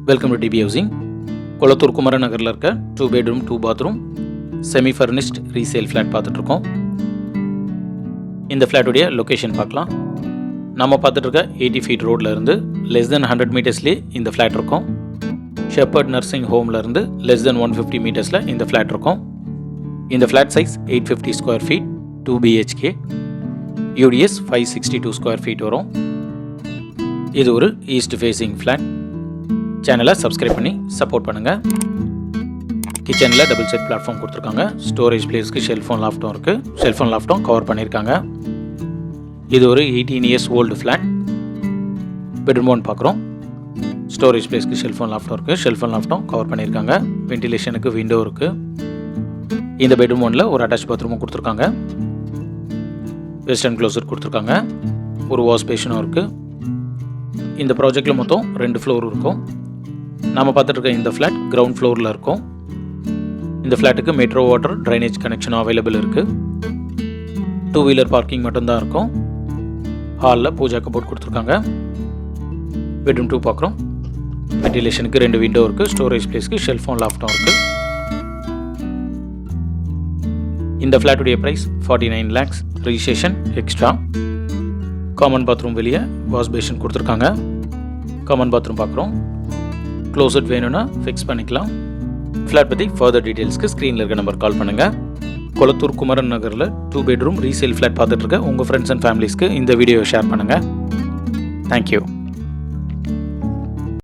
Welcome to DP Housing. Kolathur Kumaran நகரில் இருக்க 2 bedroom 2 bathroom semi furnished resale flat பார்த்துட்ருக்கோம். இந்த ஃப்ளாட்டுடைய லொக்கேஷன் பார்க்கலாம். நம்ம பார்த்துட்டு இருக்க 80 feet ரோடில் இருந்து less than 100 metersலேயே இந்த ஃப்ளாட் இருக்கும். ஷெப்பர்ட் நர்சிங் ஹோமில் இருந்து less than 150 metersல இந்த ஃப்ளாட் இருக்கும். இந்த flat size 850 square feet 2 BHK, UDS 562 square feet வரும். இது ஒரு ஈஸ்ட் ஃபேஸிங் ஃப்ளாட். சேனலை சப்ஸ்கிரைப் பண்ணி சப்போர்ட் பண்ணுங்கள். கிச்சனில் டபுள் செட் பிளாட்ஃபார்ம் கொடுத்துருக்காங்க. ஸ்டோரேஜ் பிளேஸ்க்கு ஷெல்ஃபோன் லாஃப்ட்டும் இருக்குது. ஷெல்ஃபோன் லாஃப்ட்டும் கவர் பண்ணியிருக்காங்க. இது ஒரு 18 years ஓல்டு ஃப்ளாட். பெட்ரூம் 1 பார்க்குறோம். ஸ்டோரேஜ் பிளேஸ்க்கு ஷெல்ஃபோன் லாஃப்ட்டும் இருக்குது. ஷெல்ஃபோன் லாஃப்ட்டும் கவர் பண்ணியிருக்காங்க. வென்டிலேஷனுக்கு விண்டோ இருக்குது. இந்த பெட்ரூம் 1ல் ஒரு அட்டாச் பாத்ரூமும் கொடுத்துருக்காங்க. வெஸ்டர்ன் க்ளோசர் கொடுத்துருக்காங்க. ஒரு வாஷ் பேஷனும் இருக்குது. இந்த ப்ராஜெக்டில் மொத்தம் 2 ஃப்ளோர் இருக்கும். நாம் பார்த்துட்டு இருக்க இந்த ஃப்ளாட் கிரவுண்ட் ஃப்ளோரில் இருக்கும். இந்த ஃப்ளாட்டுக்கு மெட்ரோ வாட்டர் ட்ரைனேஜ் கனெக்ஷனும் அவைலபிள் இருக்குது. 2 wheeler பார்க்கிங் மட்டும்தான் இருக்கும். ஹாலில் பூஜா கபோர்ட் கொடுத்துருக்காங்க. பெட்ரூம் 2 பார்க்குறோம். வென்டிலேஷனுக்கு 2 விண்டோ இருக்குது. ஸ்டோரேஜ் பிளேஸ்க்கு ஷெல்ஃபோன் லாஃப்ட்டும் இருக்குது. இந்த ஃப்ளாட்டுடைய price 49 lakhs. Registration extra. Common bathroom வெளியே வாஷ் பேஷன் கொடுத்துருக்காங்க. காமன் பாத்ரூம் பார்க்குறோம். க்ளோசட் வேணும்னா ஃபிக்ஸ் பண்ணிக்கலாம். ஃப்ளாட் பற்றி ஃபர்தர் டீட்டெயில்ஸ்க்கு ஸ்க்ரீனில் இருக்க நம்பர் கால் பண்ணுங்கள். கொளத்தூர் குமரன் நகரில் 2 bedroom ரீசேல் ஃப்ளாட் பார்த்துட்டு இருக்க உங்கள் ஃப்ரெண்ட்ஸ் அண்ட் ஃபேமிலிஸ்க்கு இந்த வீடியோவை ஷேர் பண்ணுங்கள். தேங்க்யூ.